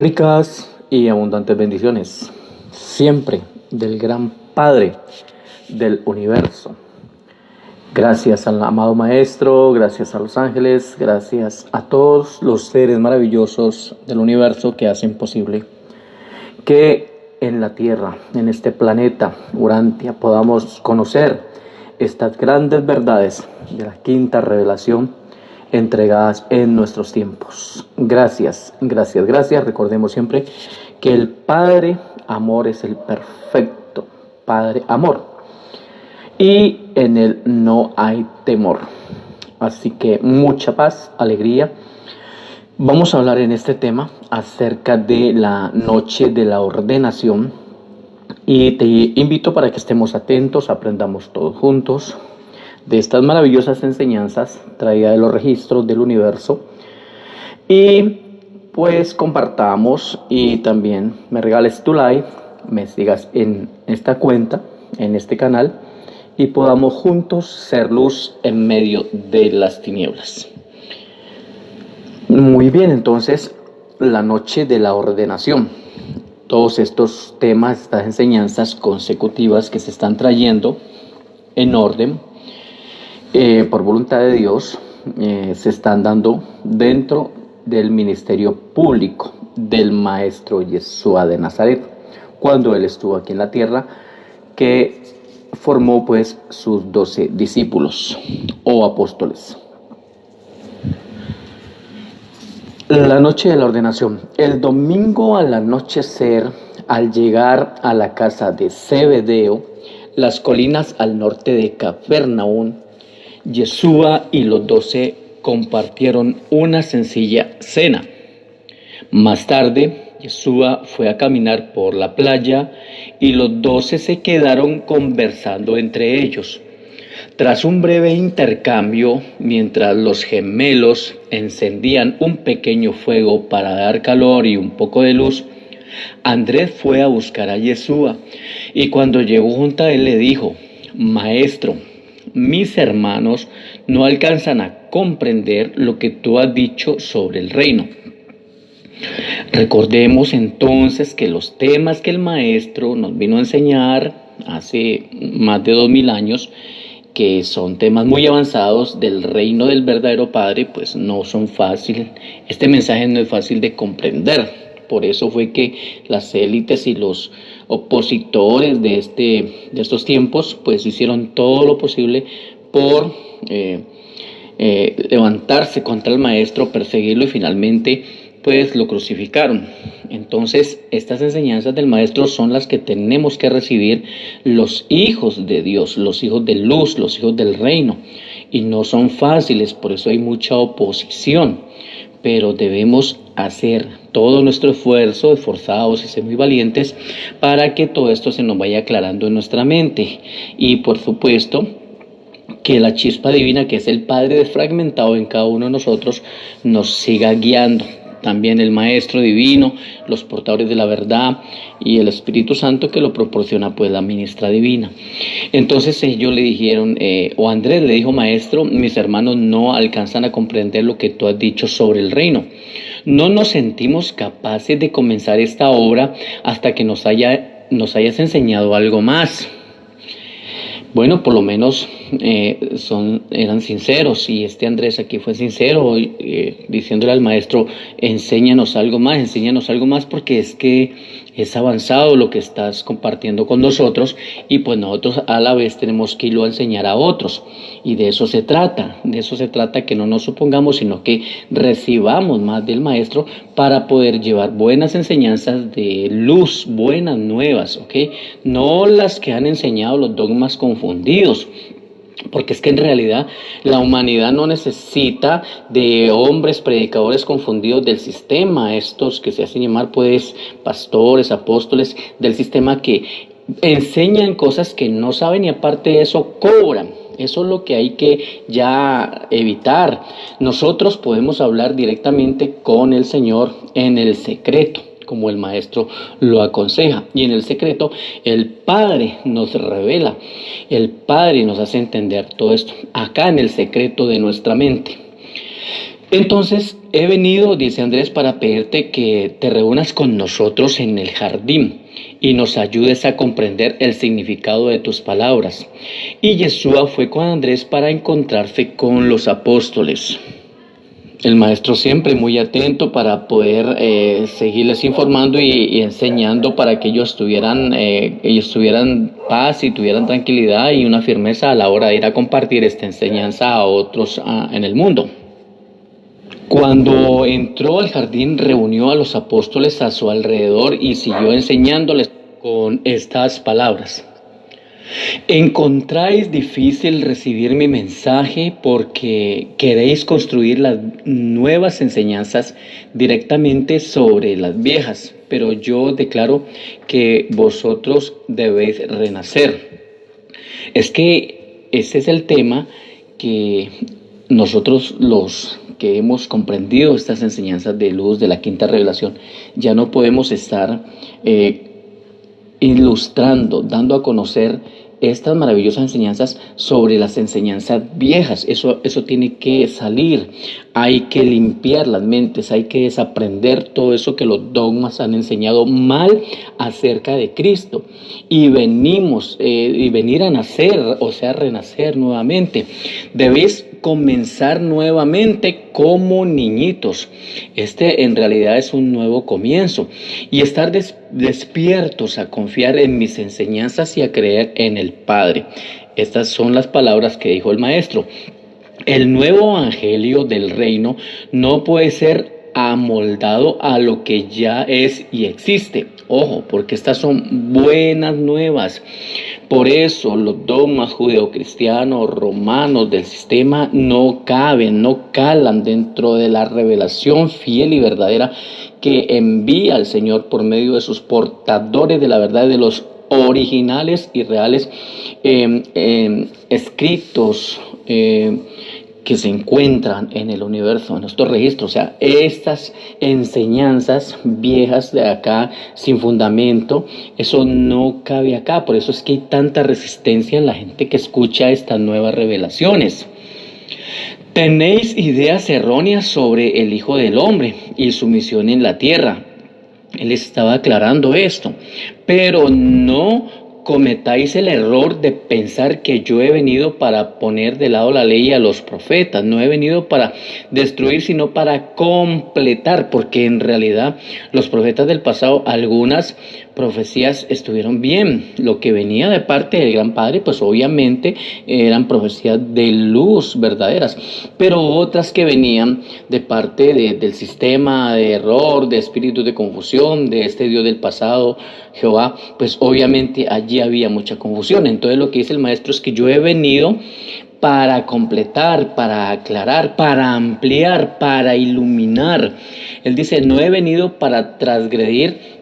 Ricas y abundantes bendiciones, siempre del gran Padre del universo. Gracias al amado Maestro, gracias a los ángeles, gracias a todos los seres maravillosos del universo que hacen posible que en la Tierra, en este planeta Urantia, podamos conocer estas grandes verdades de la quinta revelación entregadas en nuestros tiempos. Gracias, gracias, gracias. Recordemos siempre que el Padre Amor es el perfecto Padre Amor y en él no hay temor. Así que mucha paz, alegría. Vamos a hablar en este tema acerca de la noche de la ordenación y te invito para que estemos atentos, aprendamos todos juntos de estas maravillosas enseñanzas traídas de los registros del universo y pues compartamos y también me regales tu like, me sigas en esta cuenta, en este canal y podamos juntos ser luz en medio de las tinieblas. Muy bien, entonces la noche de la ordenación, todos estos temas, estas enseñanzas consecutivas que se están trayendo en orden por voluntad de Dios, se están dando dentro del ministerio público del Maestro Yeshua de Nazaret, cuando él estuvo aquí en la tierra, que formó pues sus 12 discípulos o apóstoles. La noche de la ordenación. El domingo al anochecer, al llegar a la casa de Zebedeo, las colinas al norte de Capernaum, Yeshua y los 12 compartieron una sencilla cena. Más tarde, Yeshua fue a caminar por la playa y los 12 se quedaron conversando entre ellos. Tras un breve intercambio, mientras los gemelos encendían un pequeño fuego para dar calor y un poco de luz, Andrés fue a buscar a Yeshua y cuando llegó junto a él le dijo: Maestro, mis hermanos no alcanzan a comprender lo que tú has dicho sobre el reino. Recordemos entonces que los temas que el Maestro nos vino a enseñar hace más de 2000 años, que son temas muy avanzados del reino del verdadero Padre, pues no son fáciles. Este mensaje no es fácil de comprender. Por eso fue que las élites y los opositores de estos tiempos pues hicieron todo lo posible por levantarse contra el Maestro, perseguirlo y finalmente pues lo crucificaron. Entonces estas enseñanzas del Maestro son las que tenemos que recibir los hijos de Dios, los hijos de luz, los hijos del reino, y no son fáciles, por eso hay mucha oposición, pero debemos hacer todo nuestro esfuerzo, esforzados y ser muy valientes para que todo esto se nos vaya aclarando en nuestra mente y por supuesto que la chispa divina, que es el Padre desfragmentado en cada uno de nosotros, nos siga guiando. También el Maestro Divino, los portadores de la verdad y el Espíritu Santo que lo proporciona pues la ministra divina. Entonces ellos le dijeron, o Andrés le dijo: Maestro, mis hermanos no alcanzan a comprender lo que tú has dicho sobre el reino. No nos sentimos capaces de comenzar esta obra hasta que nos hayas enseñado algo más. Bueno, por lo menos eran sinceros, y este Andrés aquí fue sincero, diciéndole al Maestro: enséñanos algo más, porque es que es avanzado lo que estás compartiendo con nosotros, y pues nosotros a la vez tenemos que irlo a enseñar a otros, y de eso se trata, que no nos supongamos, sino que recibamos más del Maestro para poder llevar buenas enseñanzas de luz, buenas nuevas, ¿ok? No las que han enseñado los dogmas confundidos, porque es que en realidad la humanidad no necesita de hombres predicadores confundidos del sistema, estos que se hacen llamar pues pastores, apóstoles del sistema, que enseñan cosas que no saben y aparte de eso cobran. Eso es lo que hay que ya evitar. Nosotros podemos hablar directamente con el Señor en el secreto, como el Maestro lo aconseja, y en el secreto el Padre nos revela, el Padre nos hace entender todo esto, acá en el secreto de nuestra mente. Entonces he venido, dice Andrés, para pedirte que te reúnas con nosotros en el jardín y nos ayudes a comprender el significado de tus palabras. Y Yeshua fue con Andrés para encontrarse con los apóstoles. El maestro siempre muy atento para poder seguirles informando y enseñando para que ellos tuvieran paz y tuvieran tranquilidad y una firmeza a la hora de ir a compartir esta enseñanza a otros en el mundo. Cuando entró al jardín, reunió a los apóstoles a su alrededor y siguió enseñándoles con estas palabras. ¿Encontráis difícil recibir mi mensaje porque queréis construir las nuevas enseñanzas directamente sobre las viejas? Pero yo declaro que vosotros debéis renacer. Es que ese es el tema que nosotros los que hemos comprendido estas enseñanzas de luz de la quinta revelación, ya no podemos estar ilustrando, dando a conocer estas maravillosas enseñanzas sobre las enseñanzas viejas. Eso tiene que salir. Hay que limpiar las mentes, hay que desaprender todo eso que los dogmas han enseñado mal acerca de Cristo y venir a nacer, o sea, renacer nuevamente. Debéis comenzar nuevamente como niñitos. Este en realidad es un nuevo comienzo y estar despiertos a confiar en mis enseñanzas y a creer en el Padre. Estas son las palabras que dijo el maestro. El nuevo evangelio del reino no puede ser amoldado a lo que ya es y existe. Ojo, porque estas son buenas nuevas. Por eso los dogmas judeocristianos, romanos del sistema no caben, no calan dentro de la revelación fiel y verdadera que envía el Señor por medio de sus portadores de la verdad, de los originales y reales escritos que se encuentran en el universo, en estos registros. O sea, estas enseñanzas viejas de acá, sin fundamento, eso no cabe acá. Por eso es que hay tanta resistencia en la gente que escucha estas nuevas revelaciones. Tenéis ideas erróneas sobre el Hijo del Hombre y su misión en la tierra. Él estaba aclarando esto, pero no cometáis el error de pensar que yo he venido para poner de lado la ley a los profetas. No he venido para destruir, sino para completar, porque en realidad los profetas del pasado, algunas profecías estuvieron bien. Lo que venía de parte del Gran Padre, pues obviamente eran profecías de luz verdaderas, pero otras que venían de parte del sistema de error, de espíritus de confusión, de este Dios del pasado, Jehová, pues obviamente allí había mucha confusión. Entonces lo que dice el maestro es que yo he venido para completar, para aclarar, para ampliar, para iluminar. Él dice, no he venido para transgredir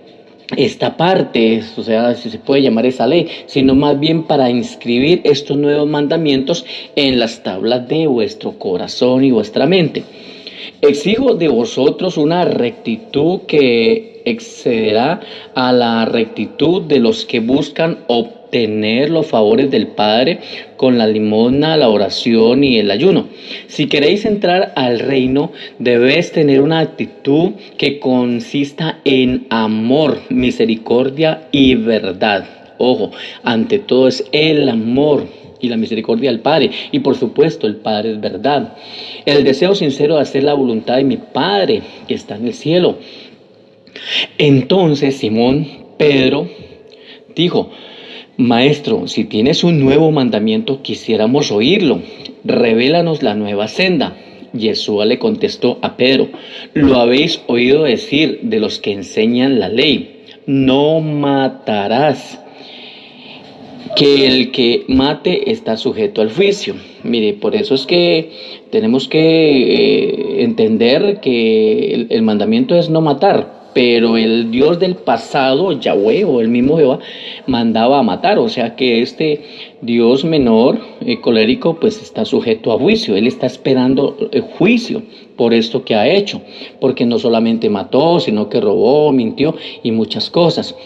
esta parte, o sea, si se puede llamar esa ley, sino más bien para inscribir estos nuevos mandamientos en las tablas de vuestro corazón y vuestra mente. Exijo de vosotros una rectitud que excederá a la rectitud de los que buscan obtener los favores del Padre con la limosna, la oración y el ayuno. Si queréis entrar al reino, debéis tener una actitud que consista en amor, misericordia y verdad. Ojo, ante todo es el amor y la misericordia del Padre, y por supuesto el Padre es verdad. El deseo sincero de hacer la voluntad de mi Padre que está en el cielo. Entonces Simón Pedro dijo, Maestro, si tienes un nuevo mandamiento, quisiéramos oírlo. Revélanos la nueva senda. Yeshua le contestó a Pedro, lo habéis oído decir de los que enseñan la ley, no matarás, que el que mate está sujeto al juicio. Mire, por eso es que tenemos que entender que el mandamiento es no matar, pero el Dios del pasado, Yahweh o el mismo Jehová, mandaba a matar. O sea que este Dios menor, colérico, pues está sujeto a juicio. Él está esperando el juicio por esto que ha hecho, porque no solamente mató, sino que robó, mintió y muchas cosas.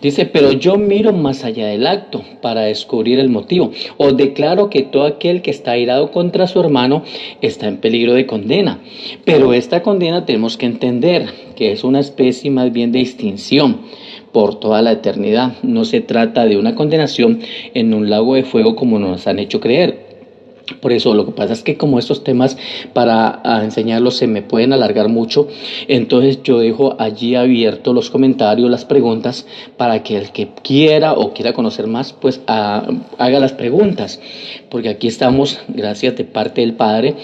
Dice, pero yo miro más allá del acto para descubrir el motivo. Os declaro que todo aquel que está airado contra su hermano está en peligro de condena. Pero esta condena tenemos que entender que es una especie más bien de extinción por toda la eternidad. No se trata de una condenación en un lago de fuego como nos han hecho creer. Por eso lo que pasa es que como estos temas para enseñarlos se me pueden alargar mucho, entonces yo dejo allí abiertos los comentarios, las preguntas, para que el que quiera o quiera conocer más, pues haga las preguntas, porque aquí estamos, gracias de parte del Padre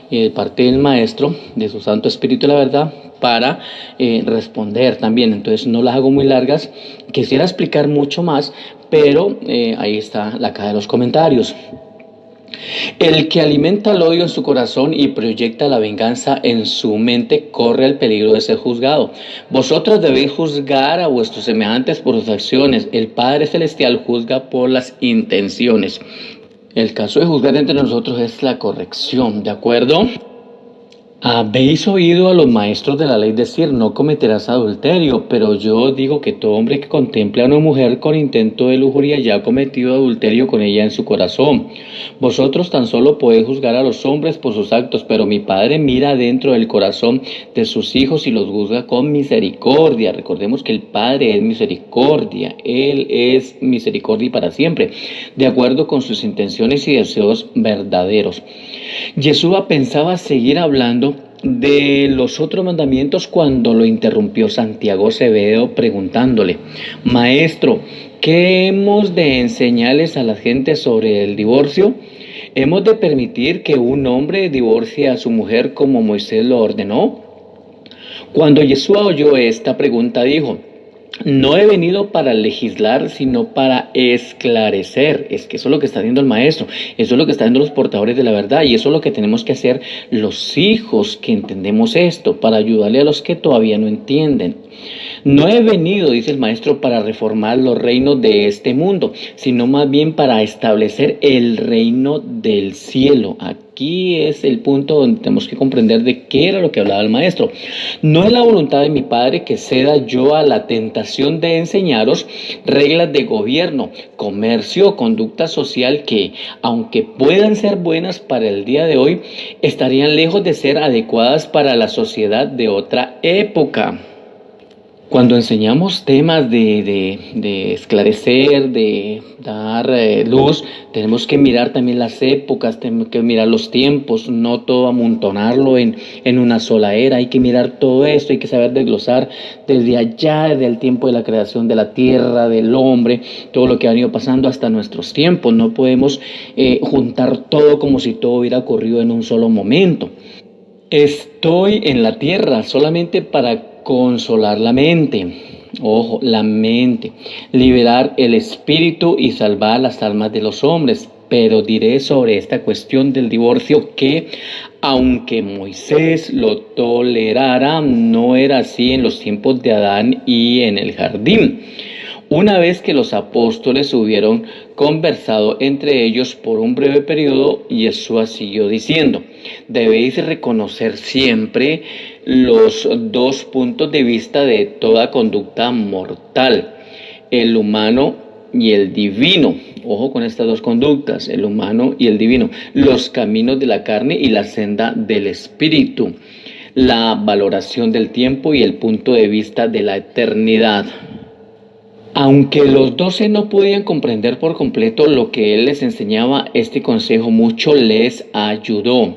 y de parte del Maestro, de su Santo Espíritu de la verdad, para responder también. Entonces no las hago muy largas, quisiera explicar mucho más, pero ahí está la caja de los comentarios. El que alimenta el odio en su corazón y proyecta la venganza en su mente corre el peligro de ser juzgado. Vosotros debéis juzgar a vuestros semejantes por sus acciones. El Padre Celestial juzga por las intenciones. El caso de juzgar entre nosotros es la corrección, ¿de acuerdo? Habéis oído a los maestros de la ley decir, no cometerás adulterio, pero yo digo que todo hombre que contemple a una mujer con intento de lujuria ya ha cometido adulterio con ella en su corazón. Vosotros tan solo podéis juzgar a los hombres por sus actos, pero mi Padre mira dentro del corazón de sus hijos y los juzga con misericordia. Recordemos que el Padre es misericordia, Él es misericordia para siempre, de acuerdo con sus intenciones y deseos verdaderos. Yeshua pensaba seguir hablando de los otros mandamientos cuando lo interrumpió Santiago Acevedo preguntándole, Maestro, ¿qué hemos de enseñarles a la gente sobre el divorcio? ¿Hemos de permitir que un hombre divorcie a su mujer como Moisés lo ordenó? Cuando Yeshua oyó esta pregunta dijo, no he venido para legislar, sino para esclarecer. Es que eso es lo que está haciendo el maestro, eso es lo que están haciendo los portadores de la verdad, y eso es lo que tenemos que hacer los hijos que entendemos esto, para ayudarle a los que todavía no entienden. No he venido, dice el maestro, para reformar los reinos de este mundo, sino más bien para establecer el reino del cielo. Aquí es el punto donde tenemos que comprender de qué era lo que hablaba el maestro. No es la voluntad de mi Padre que ceda yo a la tentación de enseñaros reglas de gobierno, comercio, conducta social que, aunque puedan ser buenas para el día de hoy, estarían lejos de ser adecuadas para la sociedad de otra época. Cuando enseñamos temas de esclarecer, de dar luz, tenemos que mirar también las épocas, tenemos que mirar los tiempos, no todo amontonarlo en una sola era. Hay que mirar todo esto, hay que saber desglosar desde allá, desde el tiempo de la creación de la tierra, del hombre, todo lo que ha venido pasando hasta nuestros tiempos. No podemos juntar todo como si todo hubiera ocurrido en un solo momento. Estoy en la tierra solamente para consolar la mente, ojo, la mente, liberar el espíritu y salvar las almas de los hombres. Pero diré sobre esta cuestión del divorcio que, aunque Moisés lo tolerara, no era así en los tiempos de Adán y en el jardín. Una vez que los apóstoles hubieron conversado entre ellos por un breve periodo, Yeshua siguió diciendo, debéis reconocer siempre los dos puntos de vista de toda conducta mortal, el humano y el divino. Ojo con estas dos conductas, el humano y el divino, los caminos de la carne y la senda del espíritu, la valoración del tiempo y el punto de vista de la eternidad. Aunque los 12 no podían comprender por completo lo que él les enseñaba, este consejo mucho les ayudó.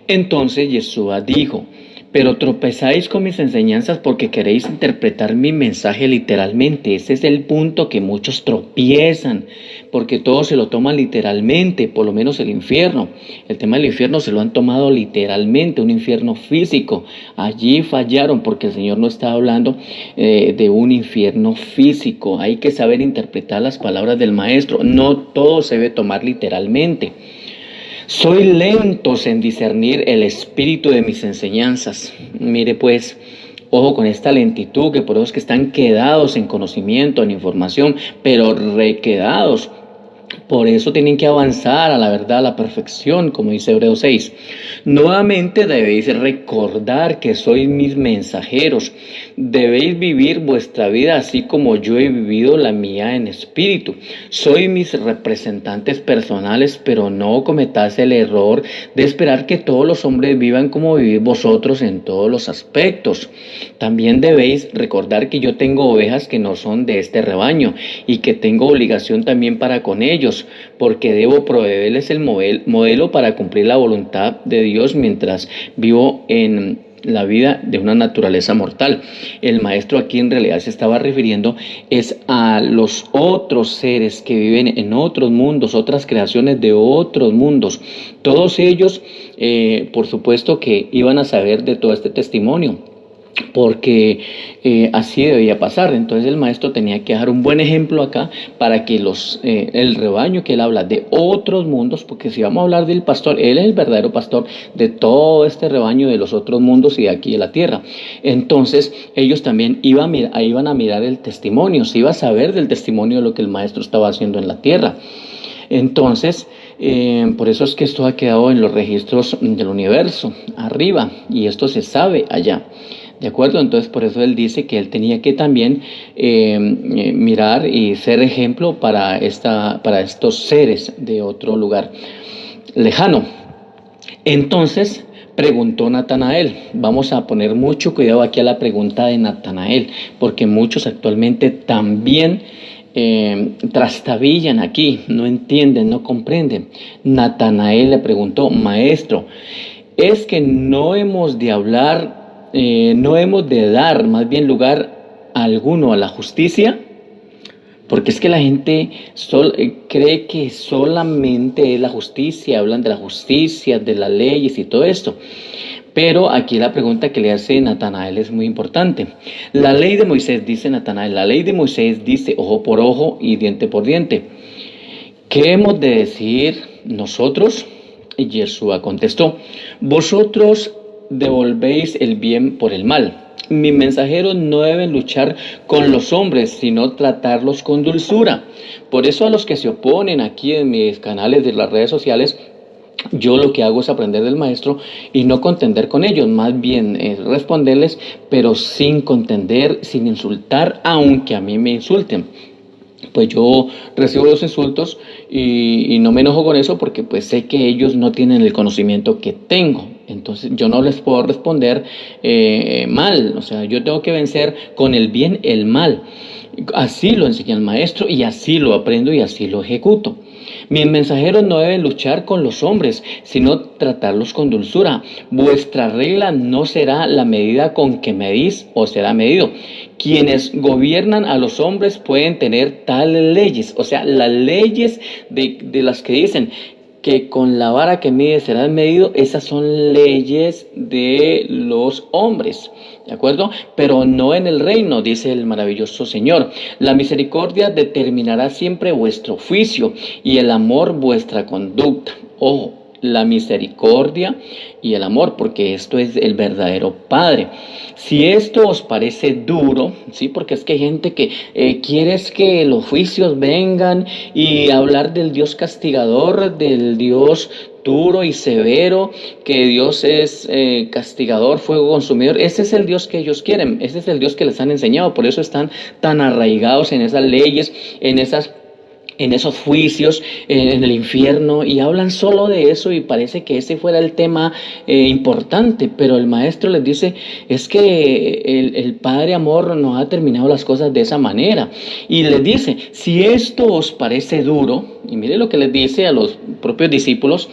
Entonces Yeshua dijo, pero tropezáis con mis enseñanzas porque queréis interpretar mi mensaje literalmente. Ese es el punto que muchos tropiezan, porque todos se lo toman literalmente, por lo menos el infierno. El tema del infierno se lo han tomado literalmente, un infierno físico. Allí fallaron porque el Señor no está hablando de un infierno físico. Hay que saber interpretar las palabras del Maestro. No todo se debe tomar literalmente. Soy lentos en discernir el espíritu de mis enseñanzas. Mire pues, ojo con esta lentitud, que por eso es que están quedados en conocimiento, en información, pero requedados. Por eso tienen que avanzar a la verdad, a la perfección, como dice Hebreos 6. Nuevamente debéis recordar que sois mis mensajeros. Debéis vivir vuestra vida así como yo he vivido la mía en espíritu. Sois mis representantes personales, pero no cometáis el error de esperar que todos los hombres vivan como vivís vosotros en todos los aspectos. También debéis recordar que yo tengo ovejas que no son de este rebaño y que tengo obligación también para con ellos, porque debo proveerles el modelo para cumplir la voluntad de Dios mientras vivo en la vida de una naturaleza mortal. El maestro aquí en realidad se estaba refiriendo es a los otros seres que viven en otros mundos, otras creaciones de otros mundos. Todos ellos, por supuesto que iban a saber de todo este testimonio, porque así debía pasar. Entonces el maestro tenía que dejar un buen ejemplo acá para que el rebaño que él habla de otros mundos, porque si vamos a hablar del pastor, él es el verdadero pastor de todo este rebaño de los otros mundos y de aquí de la tierra. Entonces ellos también iban a mirar el testimonio, se iba a saber del testimonio de lo que el maestro estaba haciendo en la tierra. Entonces, por eso es que esto ha quedado en los registros del universo, arriba, y esto se sabe allá. ¿De acuerdo? Entonces por eso él dice que él tenía que también mirar y ser ejemplo para estos seres de otro lugar lejano. Entonces preguntó Natanael. Vamos a poner mucho cuidado aquí a la pregunta de Natanael, porque muchos actualmente también trastabillan aquí, no entienden, no comprenden. Natanael le preguntó: Maestro, ¿es que no hemos de dar más bien lugar alguno a la justicia? Porque es que la gente cree que solamente es la justicia, hablan de la justicia, de las leyes y todo esto. Pero aquí la pregunta que le hace Natanael es muy importante. La ley de Moisés, dice Natanael, la ley de Moisés dice ojo por ojo y diente por diente. ¿Qué hemos de decir nosotros? Y Yeshua contestó: vosotros devolvéis el bien por el mal. Mis mensajeros no deben luchar con los hombres, sino tratarlos con dulzura. Por eso a los que se oponen aquí en mis canales de las redes sociales, yo lo que hago es aprender del maestro y no contender con ellos, más bien responderles, pero sin contender, sin insultar, aunque a mí me insulten. Pues yo recibo los insultos y no me enojo con eso, porque pues sé que ellos no tienen el conocimiento que tengo. Entonces yo no les puedo responder mal, o sea, yo tengo que vencer con el bien el mal. Así lo enseña el maestro y así lo aprendo y así lo ejecuto. Mis mensajeros no deben luchar con los hombres, sino tratarlos con dulzura. Vuestra regla no será la medida con que medís o será medido. Quienes gobiernan a los hombres pueden tener tales leyes, o sea, las leyes de las que dicen que con la vara que mide será medido, esas son leyes de los hombres, ¿de acuerdo? Pero no en el reino, dice el maravilloso Señor. La misericordia determinará siempre vuestro juicio y el amor vuestra conducta. Ojo, la misericordia y el amor, porque esto es el verdadero Padre. Si esto os parece duro, ¿sí? Porque es que hay gente que quiere que los juicios vengan y hablar del Dios castigador, del Dios duro y severo, que Dios es castigador, fuego consumidor. Ese es el Dios que ellos quieren, ese es el Dios que les han enseñado, por eso están tan arraigados en esas leyes, en esos juicios, en el infierno, y hablan solo de eso y parece que ese fuera el tema importante, pero el maestro les dice, es que el Padre Amor no ha terminado las cosas de esa manera, y les dice, si esto os parece duro, y mire lo que les dice a los propios discípulos,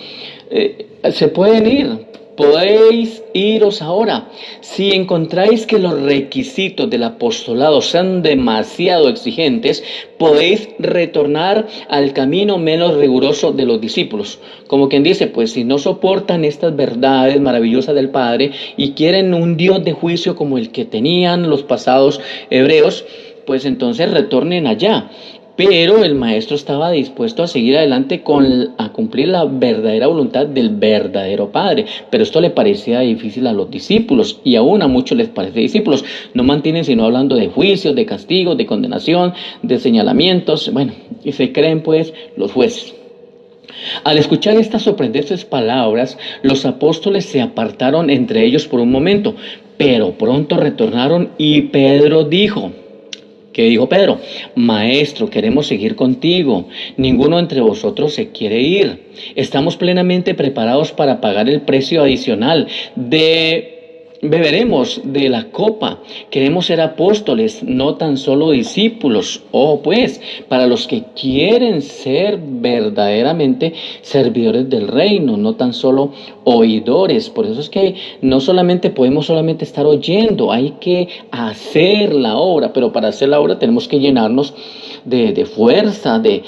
se pueden ir. Podéis iros ahora. Si encontráis que los requisitos del apostolado sean demasiado exigentes, podéis retornar al camino menos riguroso de los discípulos. Como quien dice, pues si no soportan estas verdades maravillosas del Padre y quieren un Dios de juicio como el que tenían los pasados hebreos, pues entonces retornen allá. pero el maestro estaba dispuesto a seguir adelante a cumplir la verdadera voluntad del verdadero Padre. Pero esto le parecía difícil a los discípulos, y aún a muchos les parece discípulos. No mantienen sino hablando de juicios, de castigos, de condenación, de señalamientos, bueno, y se creen pues los jueces. Al escuchar estas sorprendentes palabras, los apóstoles se apartaron entre ellos por un momento, pero pronto retornaron y Pedro dijo, ¿qué dijo Pedro? Maestro, queremos seguir contigo. Ninguno entre vosotros se quiere ir. Estamos plenamente preparados para pagar el precio adicional beberemos de la copa. Queremos ser apóstoles, no tan solo discípulos. Pues, para los que quieren ser verdaderamente servidores del reino, no tan solo oidores. Por eso es que no solamente podemos estar oyendo, hay que hacer la obra, pero para hacer la obra tenemos que llenarnos de fuerza, de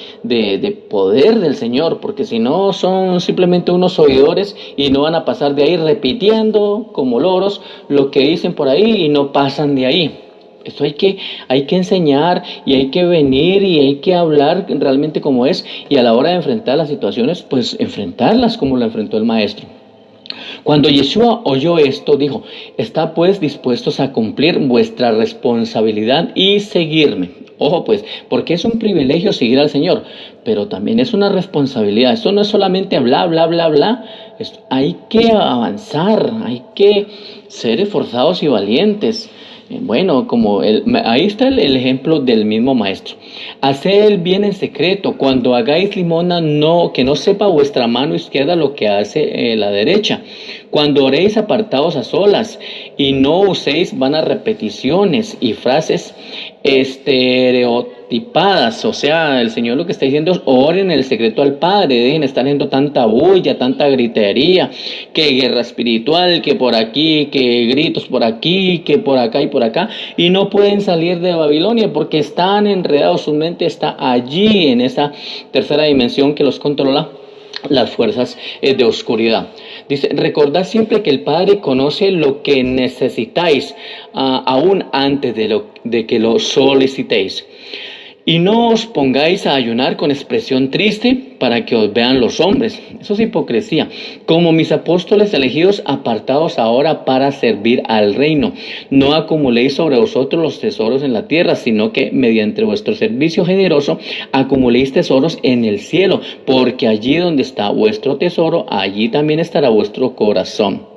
poder del Señor, porque si no son simplemente unos oidores y no van a pasar de ahí repitiendo como loros lo que dicen por ahí y no pasan de ahí. Esto hay que enseñar y hay que venir y hay que hablar realmente como es, y a la hora de enfrentar las situaciones, pues enfrentarlas como lo enfrentó el maestro. Cuando Yeshua oyó esto, dijo, está pues dispuestos a cumplir vuestra responsabilidad y seguirme. Ojo pues, porque es un privilegio seguir al Señor, pero también es una responsabilidad. Esto no es solamente bla, bla, bla, bla. Hay que avanzar, hay que ser esforzados y valientes. Bueno, ahí está el ejemplo del mismo maestro. Haced el bien en secreto. Cuando hagáis limosna, que no sepa vuestra mano izquierda lo que hace la derecha. Cuando oréis, apartaos a solas, y no uséis vanas repeticiones y frases estereotipadas. O sea, el Señor lo que está diciendo es: oren en el secreto al Padre, dejen estar haciendo tanta bulla, tanta gritería, que guerra espiritual, que por aquí, que gritos por aquí, que por acá y por acá, y no pueden salir de Babilonia porque están enredados, su mente está allí en esa tercera dimensión que los controla, las fuerzas de oscuridad. Dice, recordad siempre que el Padre conoce lo que necesitáis, aún antes de que lo solicitéis. Y no os pongáis a ayunar con expresión triste para que os vean los hombres. Eso es hipocresía. Como mis apóstoles elegidos, apartados ahora para servir al reino. No acumuléis sobre vosotros los tesoros en la tierra, sino que mediante vuestro servicio generoso acumuléis tesoros en el cielo. Porque allí donde está vuestro tesoro, allí también estará vuestro corazón.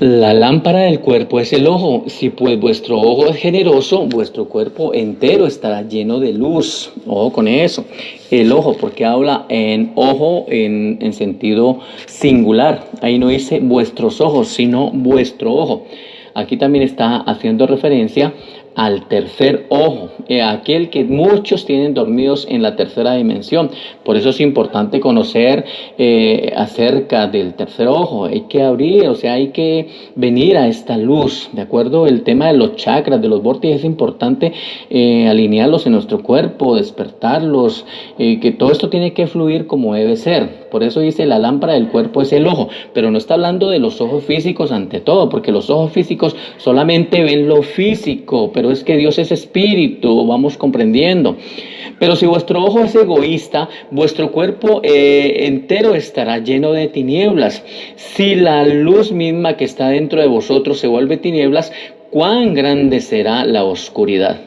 La lámpara del cuerpo es el ojo. Si pues vuestro ojo es generoso, vuestro cuerpo entero estará lleno de luz. Ojo con eso. El ojo, porque habla en ojo en sentido singular. Ahí no dice vuestros ojos, sino vuestro ojo. Aquí también está haciendo referencia al tercer ojo, aquel que muchos tienen dormidos en la tercera dimensión. Por eso es importante conocer acerca del tercer ojo. Hay que abrir, o sea, hay que venir a esta luz, ¿de acuerdo? El tema de los chakras, de los vórtices, es importante alinearlos en nuestro cuerpo, despertarlos, que todo esto tiene que fluir como debe ser. Por eso dice, la lámpara del cuerpo es el ojo, pero no está hablando de los ojos físicos ante todo, porque los ojos físicos solamente ven lo físico, pero es que Dios es espíritu, vamos comprendiendo. Pero si vuestro ojo es egoísta, vuestro cuerpo entero estará lleno de tinieblas. Si la luz misma que está dentro de vosotros se vuelve tinieblas, ¿cuán grande será la oscuridad?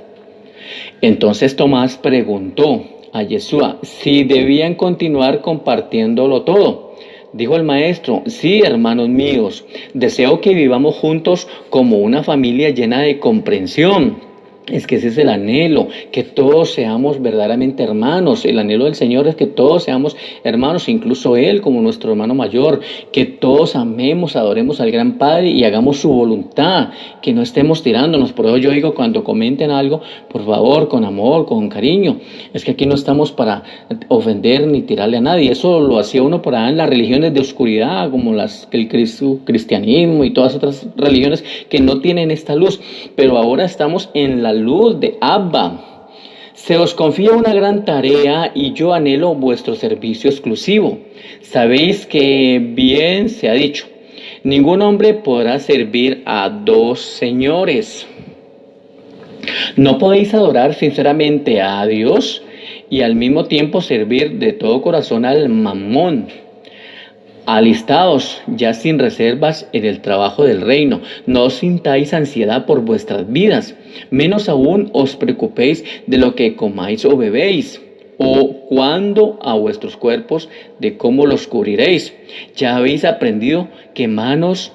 Entonces Tomás preguntó a Yeshua si debían continuar compartiéndolo todo. Dijo el maestro, sí, hermanos míos, deseo que vivamos juntos como una familia llena de comprensión. Es que ese es el anhelo, que todos seamos verdaderamente hermanos. El anhelo del Señor es que todos seamos hermanos, incluso Él como nuestro hermano mayor, que todos amemos, adoremos al gran Padre y hagamos su voluntad, que no estemos tirándonos. Por eso yo digo, cuando comenten algo, por favor, con amor, con cariño. Es que aquí no estamos para ofender ni tirarle a nadie. Eso lo hacía uno por allá en las religiones de oscuridad, como el cristianismo y todas otras religiones que no tienen esta luz. Pero ahora estamos en la luz de Abba. Se os confía una gran tarea y yo anhelo vuestro servicio exclusivo. Sabéis que bien se ha dicho, ningún hombre podrá servir a dos señores. No podéis adorar sinceramente a Dios y al mismo tiempo servir de todo corazón al mamón. Alistaos ya sin reservas en el trabajo del reino. No os sintáis ansiedad por vuestras vidas, menos aún os preocupéis de lo que comáis o bebéis, o cuando a vuestros cuerpos de cómo los cubriréis. Ya habéis aprendido que manos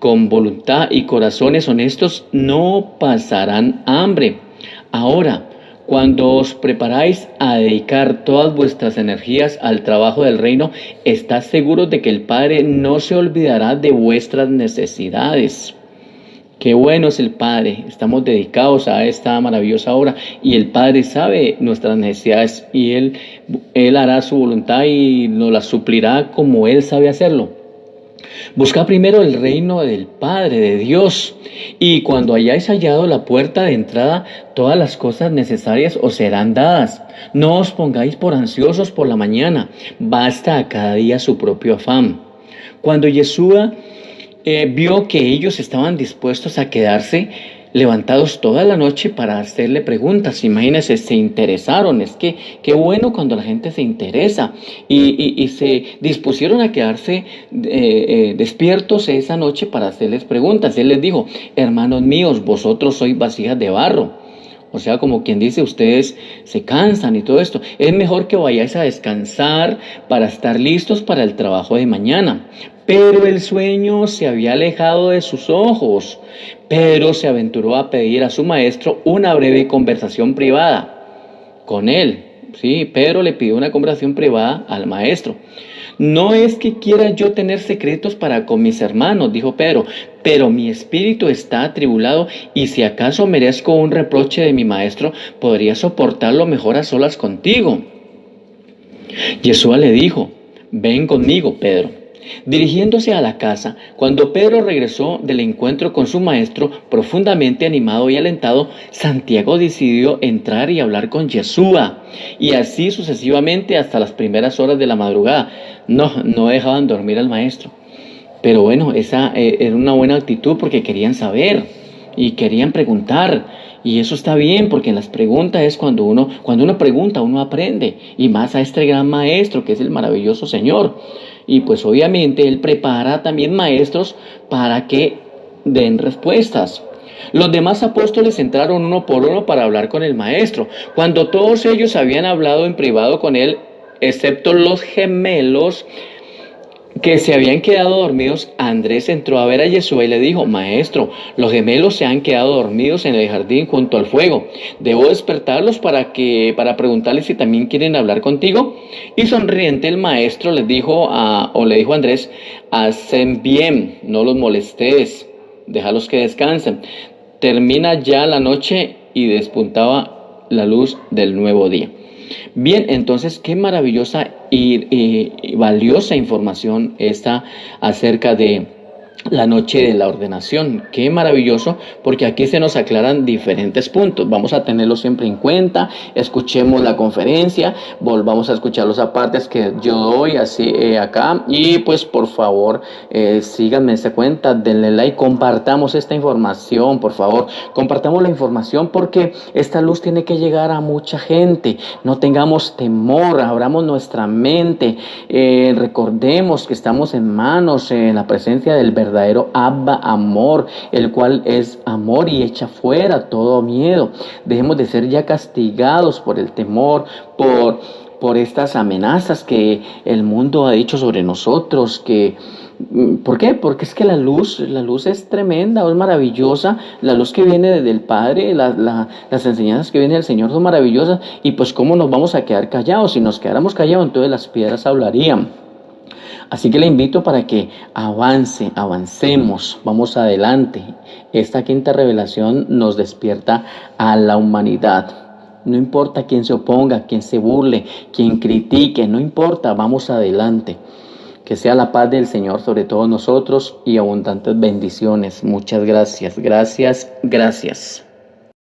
con voluntad y corazones honestos no pasarán hambre. Ahora, cuando os preparáis a dedicar todas vuestras energías al trabajo del reino, estad seguros de que el Padre no se olvidará de vuestras necesidades. Qué bueno es el Padre, estamos dedicados a esta maravillosa obra y el Padre sabe nuestras necesidades y Él hará su voluntad y nos la suplirá como Él sabe hacerlo. Buscad primero el reino del Padre, de Dios, y cuando hayáis hallado la puerta de entrada, todas las cosas necesarias os serán dadas. No os pongáis por ansiosos por la mañana, basta a cada día su propio afán. Cuando Yeshua vio que ellos estaban dispuestos a quedarse levantados toda la noche para hacerle preguntas, imagínense, se interesaron. Es que qué bueno cuando la gente se interesa y se dispusieron a quedarse despiertos esa noche para hacerles preguntas. Él les dijo: hermanos míos, vosotros sois vasijas de barro. O sea, como quien dice, ustedes se cansan y todo esto. Es mejor que vayáis a descansar para estar listos para el trabajo de mañana. Pero el sueño se había alejado de sus ojos. Pedro se aventuró a pedir a su maestro una breve conversación privada con él. Sí, Pedro le pidió una conversación privada al maestro. No es que quiera yo tener secretos para con mis hermanos, dijo Pedro, pero mi espíritu está atribulado y si acaso merezco un reproche de mi maestro, podría soportarlo mejor a solas contigo. Yeshua le dijo: ven conmigo, Pedro. Dirigiéndose a la casa, cuando Pedro regresó del encuentro con su maestro, profundamente animado y alentado, Santiago decidió entrar y hablar con Yeshua, y así sucesivamente hasta las primeras horas de la madrugada. No dejaban dormir al maestro. Pero bueno, esa era una buena actitud porque querían saber y querían preguntar. Y eso está bien, porque en las preguntas es cuando uno pregunta, uno aprende. Y más a este gran maestro que es el maravilloso Señor. Y pues obviamente Él prepara también maestros para que den respuestas. Los demás apóstoles entraron uno por uno para hablar con el maestro. Cuando todos ellos habían hablado en privado con Él, excepto los gemelos que se habían quedado dormidos, Andrés entró a ver a Yeshua y le dijo: maestro, los gemelos se han quedado dormidos en el jardín junto al fuego. ¿Debo despertarlos para preguntarles si también quieren hablar contigo? Y sonriente el maestro le dijo a Andrés: hacen bien, no los molestes, déjalos que descansen. Termina ya la noche y despuntaba la luz del nuevo día. Bien, entonces qué maravillosa y valiosa información esta acerca de la noche de la ordenación. Qué maravilloso, porque aquí se nos aclaran diferentes puntos. Vamos a tenerlo siempre en cuenta. Escuchemos la conferencia, volvamos a escuchar los apartes que yo doy así acá, y pues por favor síganme en esta cuenta, denle like, compartamos esta información, por favor, compartamos la información porque esta luz tiene que llegar a mucha gente. No tengamos temor, abramos nuestra mente, recordemos que estamos en manos, en la presencia del verdadero Abba amor, el cual es amor y echa fuera todo miedo. Dejemos de ser ya castigados por el temor, por estas amenazas que el mundo ha dicho sobre nosotros. ¿Por qué? Porque es que la luz es tremenda, es maravillosa. La luz que viene desde el Padre, las enseñanzas que viene del Señor son maravillosas. Y pues ¿cómo nos vamos a quedar callados? Si nos quedáramos callados, entonces las piedras hablarían. Así que le invito para que avancemos, vamos adelante. Esta quinta revelación nos despierta a la humanidad. No importa quién se oponga, quién se burle, quién critique, no importa, vamos adelante. Que sea la paz del Señor sobre todos nosotros y abundantes bendiciones. Muchas gracias, gracias, gracias.